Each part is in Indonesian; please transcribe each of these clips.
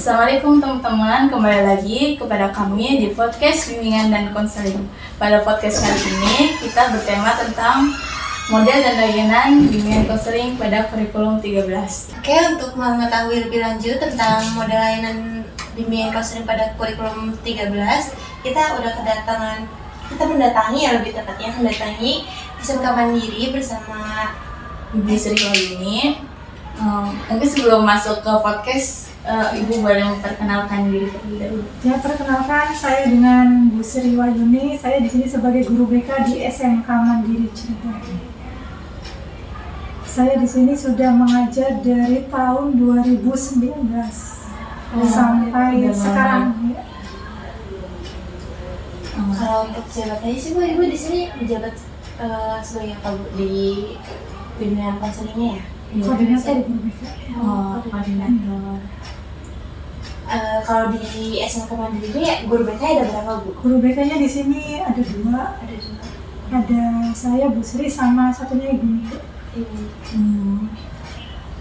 Assalamualaikum teman-teman, kembali lagi kepada kami di podcast bimbingan dan konseling. Pada podcast kali ini kita bertema tentang model dan layanan bimbingan konseling pada kurikulum 13. Oke, untuk mengetahui lebih lanjut tentang model layanan bimbingan konseling pada kurikulum 13, kita mendatangi SMK Mandiri bersama Ibu Sri Wahyuni. Mungkin sebelum masuk ke podcast, Ibu boleh memperkenalkan diri terlebih dahulu. Ya, perkenalkan, saya dengan Bu Sri Wahyuni. Saya di sini sebagai guru BK di SMK Mandiri Cirebon. Saya di sini sudah mengajar dari tahun 2019 sampai sekarang. Kalau untuk jabatannya sih Bu, Ibu di sini menjabat sebagai apa Bu di bimbingan konselingnya ya? Koordinator guru BK. Koordinator. Kalau di SMK Mandiri ini ya, guru BK ada berapa Bu? Guru BK-nya di sini ada dua. Ada saya, Bu Sri, sama satunya Ibu Mika.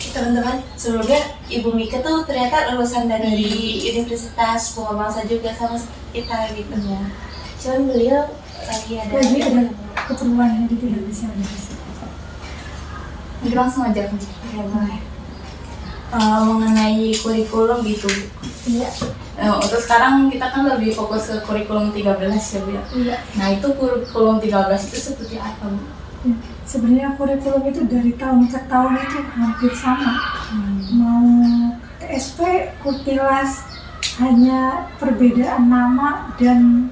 Teman-teman, sebelumnya Ibu Mika tuh ternyata lulusan dari Universitas Bunga Bangsa juga sama seperti kita gitu ya. Cuman beliau lagi ada keperluan, jadi tidak bisa ada. Mungkin langsung aja ya, boleh. Mengenai kurikulum gitu. Iya. Untuk sekarang kita kan lebih fokus ke kurikulum 13 ya Bu ya. Iya. Nah itu kurikulum 13 itu seperti apa Bu? Ya, sebenarnya kurikulum itu dari tahun ke tahun itu hampir sama. Mau TSP, Kurtilas, hanya perbedaan nama dan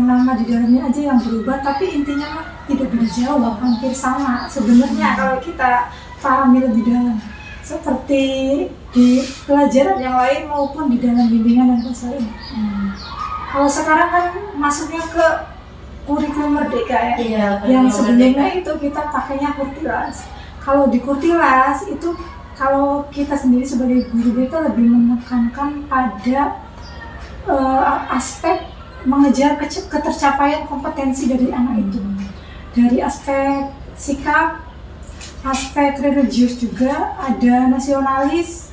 nama di dalamnya aja yang berubah, tapi intinya mah tidak beda jauh, hampir sama sebenarnya kalau kita pahami lebih dalam, seperti di pelajaran yang lain maupun di dalam bimbingan dan konseling. Kalau sekarang kan masuknya ke kurikulum merdeka ya, yang sebelumnya itu kita pakainya Kurtilas. Kalau di Kurtilas itu, kalau kita sendiri sebagai guru BK lebih menekankan pada aspek mengejar ketercapaian kompetensi dari anak itu, dari aspek sikap, aspek religius juga, ada nasionalis,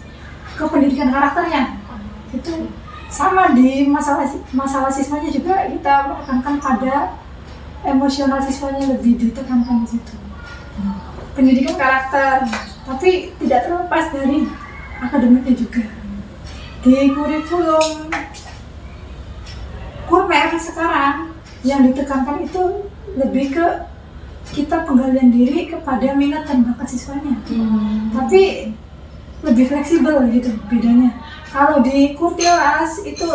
ke pendidikan karakternya. Itu sama di masalah siswanya juga kita menekankan pada emosional siswanya, lebih ditekankan di situ. Pendidikan karakter, tapi tidak terlepas dari akademiknya juga. Di kurikulum Kurmer sekarang yang ditekankan itu lebih ke kita penggalian diri kepada minat dan bakat siswanya. Tapi lebih fleksibel gitu bedanya. Kalau di Kurtilas itu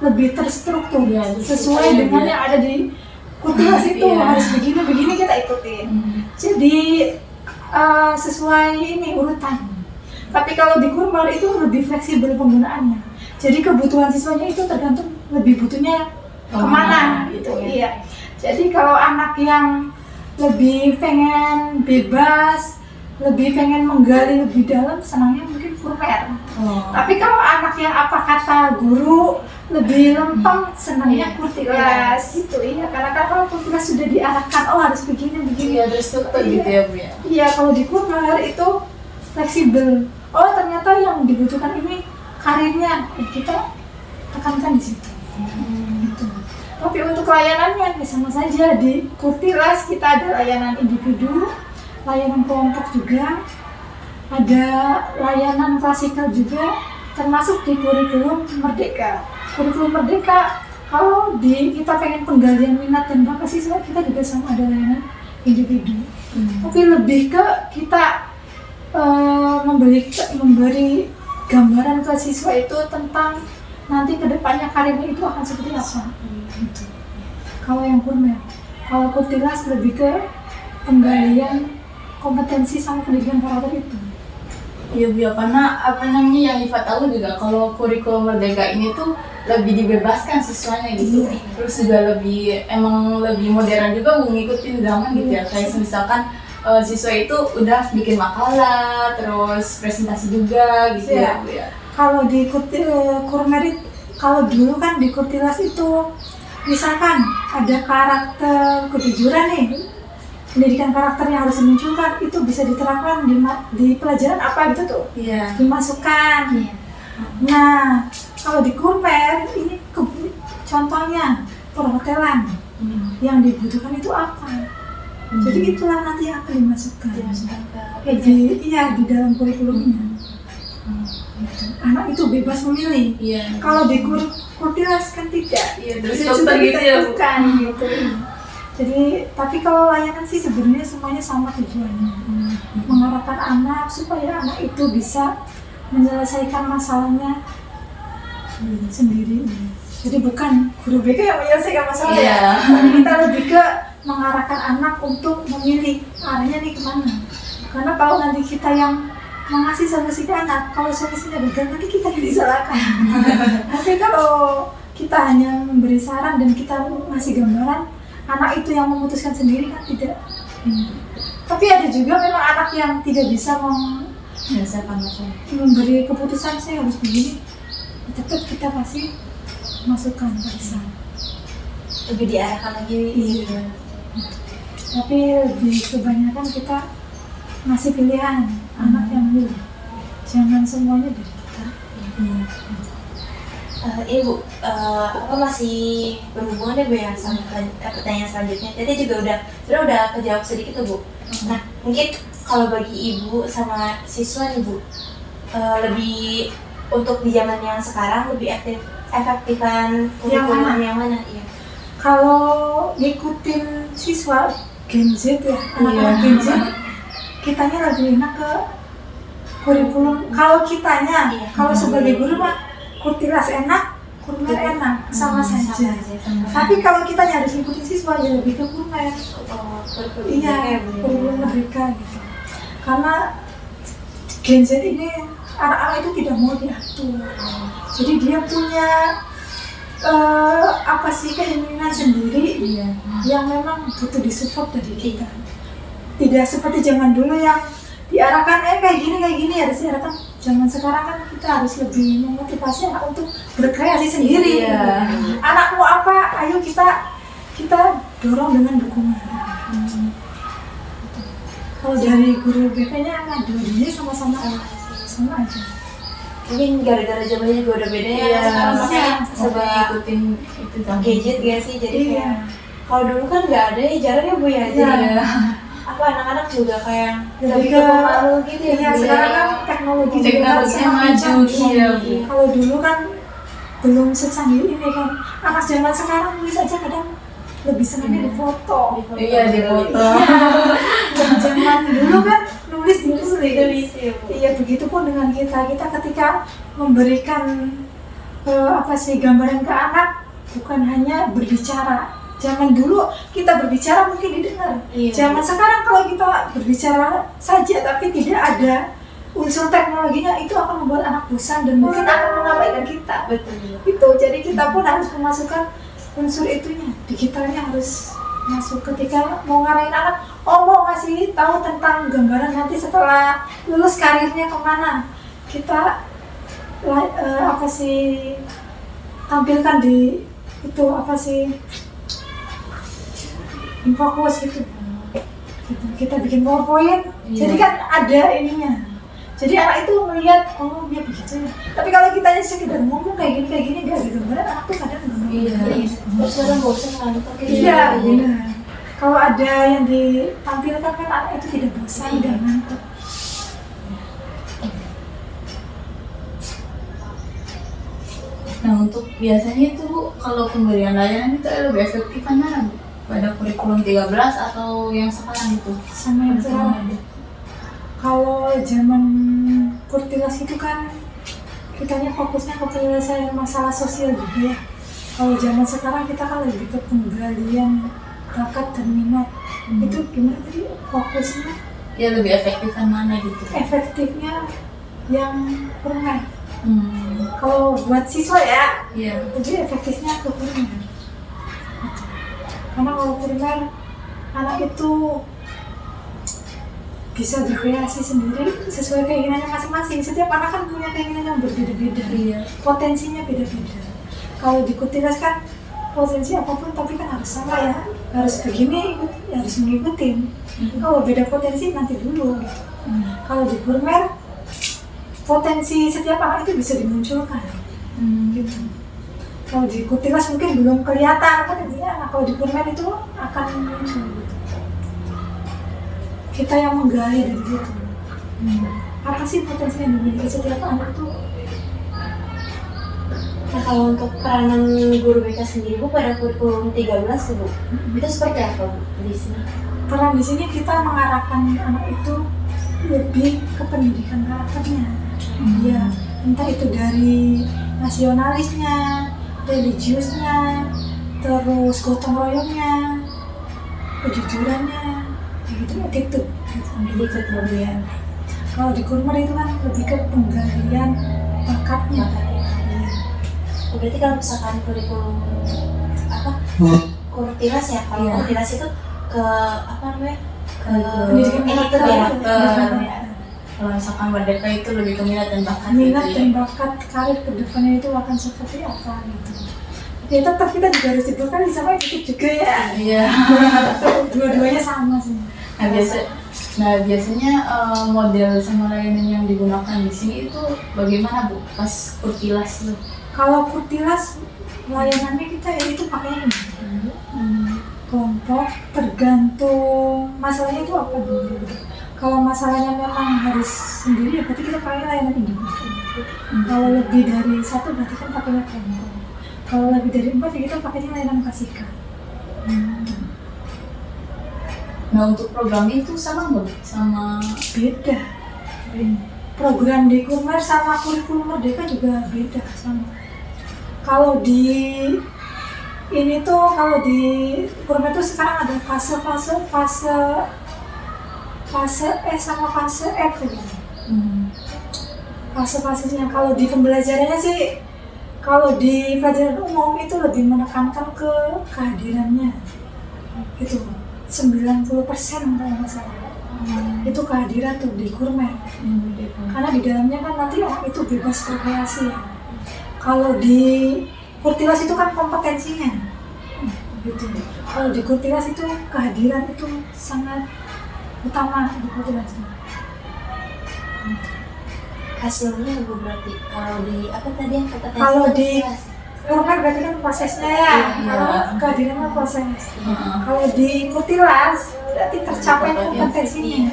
lebih terstruktur ya, sesuai dengan yang ada di Kurtilas itu harus begini kita ikutin. Jadi sesuai ini urutan. Tapi kalau di Kurmer itu lebih fleksibel penggunaannya. Jadi kebutuhan siswanya itu tergantung lebih butuhnya kemana gitu. Iya. Jadi kalau anak yang lebih pengen bebas, lebih pengen menggali lebih dalam, senangnya mungkin Kurmer. Tapi kalau anak yang apa kata guru lebih lempeng, senangnya Kurtilas gitu. Iya, karena kalau Kurtilas sudah diarahkan, harus begini. Iya, ada struktur gitu ya Bu ya. Iya, kalau di Kurmer itu fleksibel. Ternyata yang dibutuhkan ini karirnya, kita tekankan di situ. Gitu. Tapi untuk layanannya sama saja. Di Kurtilas kita ada layanan individu, layanan kelompok juga, ada layanan klasikal juga, termasuk di kurikulum merdeka. Kurikulum merdeka, kalau kita pengen penggalian minat dan bakat siswa, kita juga sama ada layanan individu. Tapi lebih ke kita memberi gambaran ke siswa itu tentang nanti kedepannya karirnya itu akan seperti apa. Gitu. Kalau yang Kurmer, kalau Kurtilas lebih ke penggalian kompetensi sama pendidikan karakter itu. Iya Bu, karena yang Iva tahu juga kalau kurikulum merdeka ini tuh lebih dibebaskan siswanya gitu. Terus juga lebih modern juga mengikuti zaman gitu ya. Kayak misalkan siswa itu udah bikin makalah, terus presentasi juga gitu ya Bu ya. Kalau di Kurmer, kalau dulu kan di Kurtilas itu misalkan ada karakter kejujuran nih, pendidikan karakter yang harus dimunculkan, itu bisa diterapkan di pelajaran apa gitu tuh, dimasukkan. Nah, kalau di Kurmer ini contohnya perhotelan yang dibutuhkan itu apa? Jadi itulah nanti yang akan dimasukkan. Di dalam kurikulumnya. Gitu. Anak itu bebas memilih. Iya. Kalau di Kurtilas kan tidak. Iya, terus Sudah dokter gitu ya, Bu. ditentukan gitu. Jadi, tapi kalau layanan sih sebenarnya semuanya sama tujuannya. Mengarahkan anak supaya anak itu bisa menyelesaikan masalahnya sendiri. Jadi bukan guru BK yang menyelesaikan masalah ya. Tapi kita lebih ke mengarahkan anak untuk memilih arahnya nih kemana. Karena kalau nanti kita yang mengasih solusi ke anak, kalau solusinya gagal nanti kita yang disalahkan. Tapi kalau kita hanya memberi saran dan kita ngasih gambaran, anak itu yang memutuskan sendiri kan tidak. Tapi ada juga memang anak yang tidak bisa Menyelesaikan masalah. memberi keputusan saya harus begini. Tetap kita pasti masukkan ke sana. Lebih diarahkan lagi. Iya. Tapi lebih kebanyakan kita ngasih pilihan anak yang milih. Jangan semuanya dari kita. Ibu, apa masih berhubungan deh Bu ya sama pertanyaan selanjutnya. Tadi juga udah kejawab sedikit tuh Bu. Nah, mungkin kalau bagi ibu sama siswa nih Bu, lebih untuk di zaman yang sekarang lebih efektifan kurikulum yang mana? Iya. Kalau ngikutin siswa Gen Z ya, anak-anak Gen Z, kitanya lebih enak ke kurikulum. Kalau kitanya, kalau sebagai guru mah Kurtilas enak, Kurmer enak, sama saja. Tapi kalau kita harus ngikutin siswa ya lebih ke Kurmer. Iya, kurikulum mereka gitu. Karena Gen Z ini anak-anak itu tidak mau diatur. Jadi dia punya keinginan sendiri yang memang butuh disupport dari kita. Tidak seperti zaman dulu yang diarahkan kayak gini harus diarahkan. Zaman sekarang kan kita harus lebih memotivasi anak untuk berkreasi sendiri. Anak mau apa? Ayo kita dorong dengan dukungan. Kalau dari guru BK-nya dua-duanya sama aja. Mungkin gara-gara zamannya juga udah beda ya. Sekarang makanya Coba ikutin itu gadget gak sih? Jadi kayak kalau dulu kan nggak ada ya, jarang ya Bu ya. Jadi apa anak-anak juga kayak lebih ke pemalu gitu ya. Sekarang kan teknologinya maju. Kalau dulu kan belum secanggih ini kan. Anak zaman sekarang nulis aja kadang lebih senangnya di foto. Iya, di foto. Zaman dulu kan nulis ya, Bu. Iya, begitupun dengan kita ketika memberikan gambaran ke anak bukan hanya berbicara. Zaman dulu kita berbicara mungkin didengar. Zaman sekarang kalau kita berbicara saja tapi tidak ada unsur teknologinya, itu akan membuat anak bosan dan mungkin akan mengabaikan kita. Betul. Itu jadi kita pun harus memasukkan unsur itunya, digitalnya harus masuk ketika mau ngarahin anak. Mau ngasih tahu tentang gambaran nanti setelah lulus karirnya kemana, kita tampilkan di itu infokus gitu. Kita bikin PowerPoint, jadi kan ada ininya. Jadi anak itu melihat, dia begitu ya. Tapi kalau kita sekedar ngomong kayak gini, nggak ada gambaran, anak tuh kadang nggak. Terus kadang bosan ngantuk. Iya, benar. Kalau ada yang ditampilkan kan anak itu tidak bosan dan ngantuk. Nah, untuk biasanya itu kalau pemberian layanan itu lebih efektif mana pada kurikulum 13 atau yang sekarang itu? Sama yang sekarang. Kalau zaman Kurtilas itu kan kitanya fokusnya ke penyelesaian masalah sosial juga ya. Kalau zaman sekarang kita kan lebih ke penggalian bakat dan minat. Itu gimana tadi fokusnya? Ya lebih efektifan mana gitu? Efektifnya yang Kurmer. Kalau buat siswa ya, lebih efektifnya ke Kurmer. Karena kalau Kurmer anak itu bisa berkreasi sendiri sesuai keinginannya masing-masing. Setiap anak kan punya keinginan yang berbeda-beda. Potensinya beda-beda. Kalau di Kurtilas kan potensi apapun tapi kan harus sama ya. Harus begini, harus mengikuti. Kalau beda potensi nanti dulu. Kalau di Kurmer potensi setiap anak itu bisa dimunculkan gitu. Kalau di Kutilas mungkin belum kelihatan potensinya, kalau di Kurmer itu akan muncul gitu. Kita yang menggali dari situ. Apa sih potensi yang dimiliki setiap anak itu? Nah, kalau untuk peranan guru BK sendiri Bu pada kurikulum 13 tuh Bu, itu seperti apa Bu di sini? Peran di sini kita mengarahkan anak itu lebih ke pendidikan karakternya. Ya, entah itu dari nasionalisnya, religiusnya, terus gotong royongnya, kejujurannya, gitu, attitude, gitu kemudian. Kalau di Kurmer itu kan lebih ke penggalian bakatnya. Oh, berarti kalau misalkan kurikulum apa? Kurtilas ya, kalau Kurtilas itu ke apa namanya? Ke Pendidikan attitude karakter. ya. Kalau misalkan Merdeka itu lebih ke minat dan bakat. Minat gitu dan bakat karir kedepannya itu akan seperti apa gitu. Ya tetap kita juga harus dibekali sama attitude juga ya. Iya. Dua-duanya sama sih. Biasanya model sama layanan yang digunakan di sini itu bagaimana Bu pas Kurtilas itu? Kalau Kurtilas layanannya kita ya itu pakai ini. Kelompok tergantung masalahnya itu apa dulu. Kalau masalahnya memang harus sendiri ya berarti kita pakai layanan individu. Kalau lebih dari satu berarti kan pakainya kelompok. Kalau lebih dari 4 ya kita pakainya layanan kasihkan. Nah untuk program itu sama nggak Bu? Sama Beda. Program di Kurmer sama kurikulum Merdeka juga beda sama. Kalau di ini tuh kalau di Kurmer tuh sekarang ada fase S sama fase F gitu. Fase-fasenya kalau di pembelajarannya sih, kalau di pelajaran umum itu lebih menekankan ke kehadirannya itu 90% kalau nggak salah. Itu kehadiran tuh di Kurmer. Karena di dalamnya kan nanti orang itu bebas berkreasi ya. Kalau di Kurtilas itu kan kompetensinya gitu. Kalau di Kurtilas itu kehadiran itu sangat utama di Kurtilas. Hasilnya Bu berarti kalau di apa tadi yang kata Kalau di Kurmer berarti kan prosesnya ya, kalau kehadirannya proses. Kalau di Kurtilas berarti tercapai kompetensinya.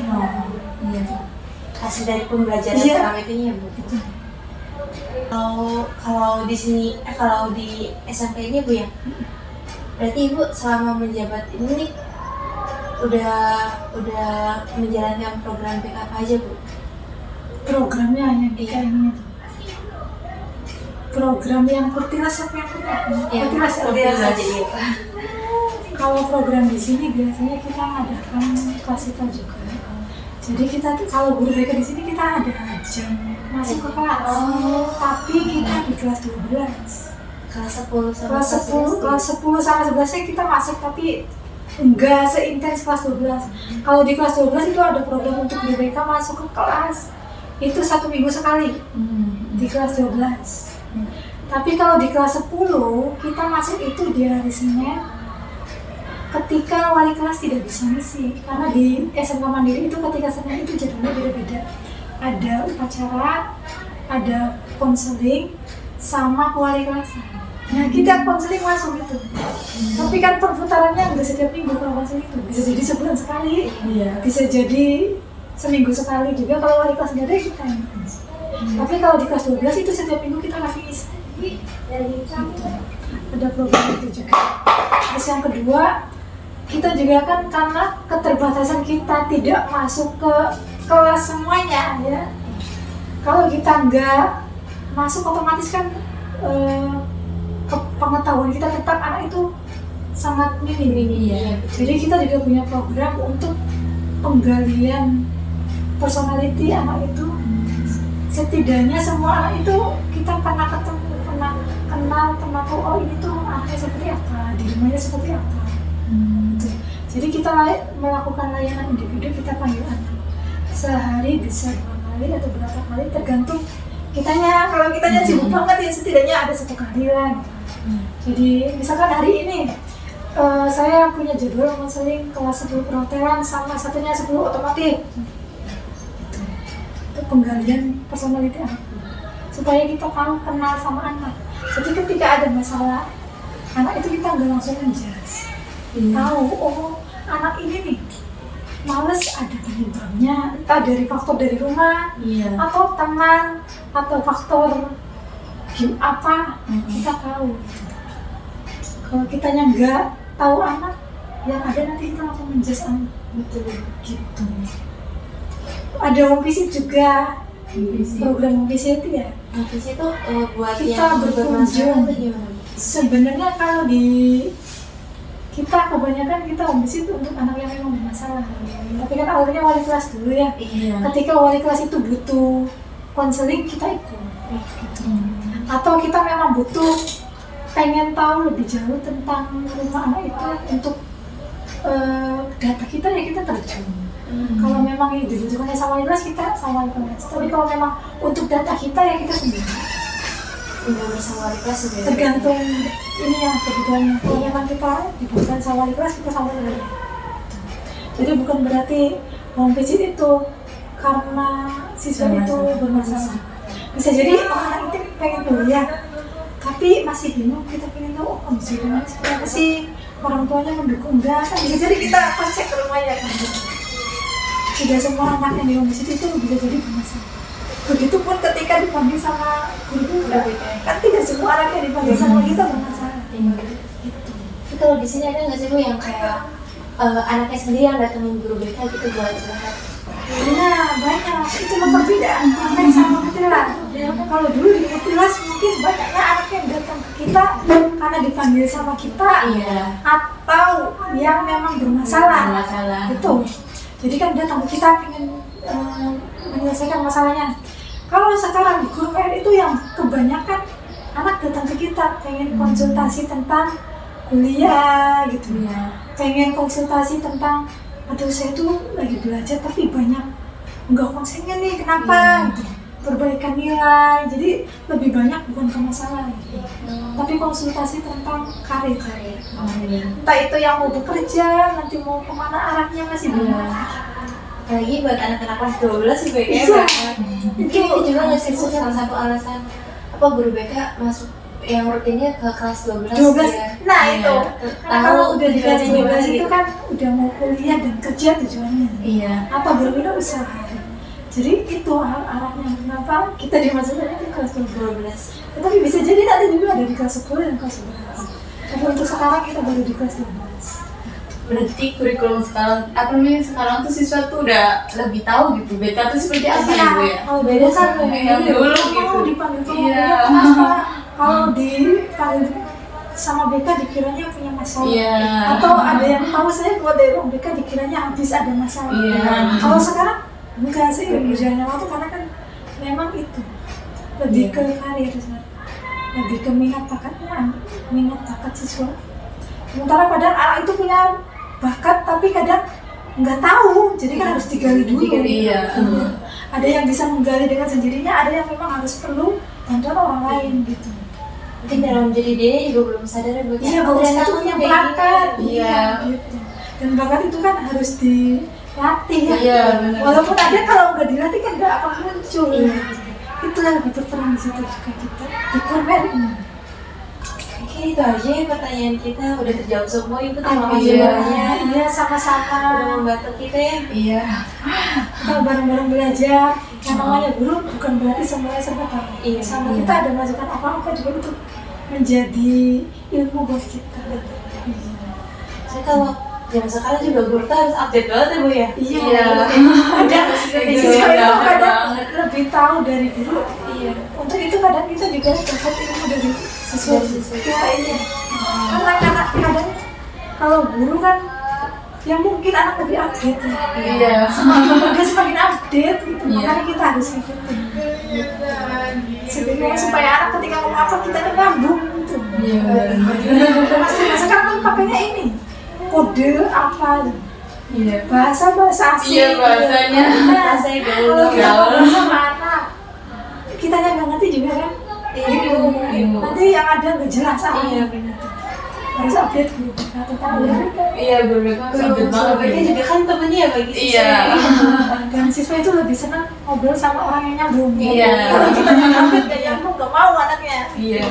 hasil dari pembelajaran selama itu ya Bu. Kalau di sini kalau di SMP ini Bu ya, berarti Ibu selama menjabat ini nih udah menjalankan program PK apa aja Bu? Programnya hanya kayak ini tuh. Program yang Kurtilas apa yang Kurtilas aja ya. Kalau program di sini biasanya kita mengadakan klasika juga. Jadi kita tuh kalau guru BK di sini kita ada jam masuk ke kelas. Tapi kita di kelas 12. Kelas 10 sama Kelas 10 sama 11 kita masuk tapi enggak seintens kelas 12. Kalau di kelas 12 itu ada program untuk guru BK masuk ke kelas. Itu 1 minggu sekali di kelas 12. Tapi kalau di kelas 10 kita masuk itu di hari Senin ketika wali kelas tidak bisa ngisi, karena di SMK Mandiri itu ketika Senin itu jadwalnya beda-beda. Ada upacara, ada konseling, sama wali kelas. Nah kita konseling masuk itu. Tapi kan perputarannya nggak setiap minggu kalau konseling itu. Bisa jadi sebulan sekali, bisa jadi seminggu sekali juga kalau wali kelas nggak ada kita yang ngisi. Tapi kalau di kelas 12 itu setiap minggu kita kasih ngisi. Ada program itu juga. Terus yang kedua, kita juga kan karena keterbatasan kita tidak masuk ke kelas semuanya ya. Kalau kita nggak masuk otomatis kan pengetahuan kita tentang anak itu sangat minim. Jadi kita juga punya program untuk penggalian personality anak itu. Setidaknya semua anak itu kita pernah ketemu, pernah kenal, pernah tahu oh ini tuh anaknya seperti apa, di rumahnya seperti apa. Gitu. Jadi kita melakukan layanan individu, kita panggil anak sehari bisa 2 kali atau berapa kali tergantung kitanya. Kalau kitanya sibuk banget ya setidaknya ada 1 kali lah. Jadi misalkan hari ini saya punya jadwal konseling kelas 10 perhotelan sama satunya 10 otomotif. untuk penggalian personality anak, supaya kita tahu kenal sama anak. Jadi ketika ada masalah anak itu kita nggak langsung menjudge, tahu oh anak ini nih males, ada penyebabnya, entah dari faktor dari rumah atau teman atau faktor game apa, kita tahu. Kalau kitanya nggak tahu anak, yang ada nanti kita langsung menjudge anak. Betul Gitu. Ada home visit juga, program home visit ya. Visi itu buat Kita yang berkunjung. atau gimana? Sebenarnya kalau di kita kebanyakan kita home visit untuk anak yang memang bermasalah. Tapi kan awalnya wali kelas dulu ya. Iya. Ketika wali kelas itu butuh konseling, kita ikut. Gitu. Atau kita memang butuh pengen tahu lebih jauh tentang rumah anak itu untuk data kita ya kita terjun. Kalau memang ini dibutuhkannya sama wali kelas, kita sama wali kelas. Tapi kalau memang untuk data kita ya kita sendiri. Udah bersama wali kelas juga. Tergantung ini ya kebutuhannya. Kalau memang kita dibutuhkan sama wali kelas, kita sama wali kelas. Jadi bukan berarti home visit itu karena siswa itu bermasalah. Bisa jadi anak itu pengen kuliah, tapi masih bingung, kita pengen tahu oh kondisi rumahnya seperti apa sih, orang tuanya mendukung enggak, kan bisa jadi kita pas cek ke rumahnya kan. Tidak semua anak yang di home visit itu bisa jadi bermasalah. Begitupun ketika dipanggil sama guru kan tidak semua anak yang dipanggil sama kita bermasalah. Gitu. Tapi kalau di sini ada nggak sih Bu yang kayak anaknya sendiri yang datengin guru BK gitu buat curhat? Nah banyak, itu perbedaan anak sama kutilas. Kalau dulu di kutilas mungkin banyaknya anak yang datang ke kita karena dipanggil sama kita, atau yang memang bermasalah. Betul. Jadi kan datang ke kita ingin menyelesaikan masalahnya. Kalau sekarang di guru PR itu yang kebanyakan anak datang ke kita pengen konsultasi tentang kuliah gitu, pengen konsultasi tentang aduh saya tuh lagi belajar tapi banyak nggak konsennya nih, kenapa gitu, perbaikan nilai. Jadi lebih banyak bukan ke masalah gitu, tapi konsultasi tentang karir. Entah itu yang mau bekerja, nanti mau kemana arahnya masih bingung. Apalagi buat anak-anak kelas 12 sih BK mungkin itu juga nggak sih Bu, salah satu alasan apa guru BK masuk yang rutinnya ke kelas 12 ya. Nah itu kalau udah di kelas 12 gitu. itu kan udah mau kuliah dan kerja tujuannya, atau berwirausaha. Jadi itu arahnya kenapa kita dimasukkan ke kelas 12. Tapi bisa jadi nanti juga ada di kelas 10 dan kelas 11. Tapi untuk sekarang kita baru di kelas 12. Berarti kurikulum sekarang, apa namanya sekarang tuh siswa tuh udah lebih tahu gitu BK tuh seperti apa ya Bu ya? Kalau beda kan yang dulu gitu. Mau dipanggil kenapa? Kalau dipanggil sama BK dikiranya punya masalah, atau ada yang tahu saya keluar dari ruang BK dikiranya habis ada masalah. Kalau sekarang enggak sih, berjalannya waktu karena kan memang itu lebih ke karir, lebih ke minat bakat siswa. Sementara kadang anak itu punya bakat tapi kadang nggak tahu, jadi kan harus digali dulu. Ada yang bisa menggali dengan sendirinya, ada yang memang harus perlu bantuan orang lain gitu. Mungkin dalam diri dia juga belum sadar Bu. Bahwa itu punya bakat. Gitu. Dan bakat itu kan harus dilatih ya. Walaupun ada, kalau nggak dilatih kan nggak akan muncul. Itu yang lebih terterang di situ juga kita di Kormer ini. Oke, itu aja ya pertanyaan kita, udah terjawab semua Ibu. Terima kasih banyak. Iya, sama-sama. Udah membantu kita ya. Kita bareng-bareng belajar. Yang namanya guru bukan berarti semuanya serba tahu. Sama kita ada masukan apa-apa juga untuk menjadi ilmu buat kita. Jadi kalau zaman sekarang juga guru tuh harus update banget ya Bu ya. Kadang siswa itu kadang lebih tahu dari guru. Untuk itu kadang kita juga dapat ilmu dari siswa. Anak-anak kadang kalau guru kan ya mungkin anak lebih update ya. Dia semakin update gitu. Makanya kita harus ikutin. Sebenarnya supaya anak ketika ngomong apa kita nyambung gitu. Sekarang kan pakainya ini kode apa? Bahasa asing. Bahasanya. Bahasa dulu. Kalau sama anak kita nggak ngerti juga kan. Nanti yang ada nggak jelas harus update guru atau tahu. Guru BK harus update banget. Mereka juga kan temennya ya bagi siswa. Dan siswa siswa itu lebih senang ngobrol sama orang yang nyambung. Iya. Kalau kita nyambung gak nyambung gak mau anaknya. Iya.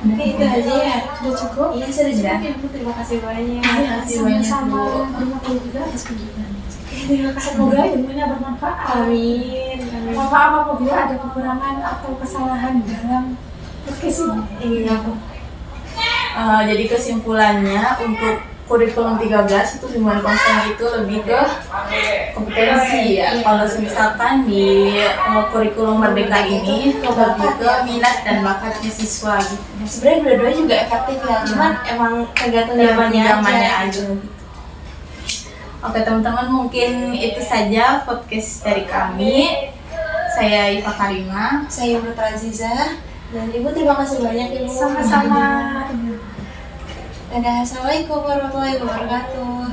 Oke, itu aja ya. Sudah cukup. Iya, sudah cukup ya Bu. Terima kasih banyak. Terima kasih banyak, Sama-sama. Bu. Terima kasih juga atas kunjungannya. Terima kasih. Semoga ilmunya bermanfaat. Amin. Amin. Mohon maaf apabila ada kekurangan atau kesalahan dalam podcast ini. Iya Bu. Jadi kesimpulannya untuk kurikulum 13 itu hubungan konseling itu lebih ke kompetensi ya. Kalau misalkan di kurikulum Merdeka ini lebih ke minat dan bakatnya siswa gitu. Sebenarnya dua-duanya juga efektif ya. Cuman emang tergantung Zamannya zamannya aja aja. gitu. Oke teman-teman, mungkin itu saja podcast dari kami. Saya Iva Karima. Saya Ibu Aziza dan Ibu terima kasih banyak Ibu. Sama-sama. Dadah, assalamualaikum warahmatullahi wabarakatuh.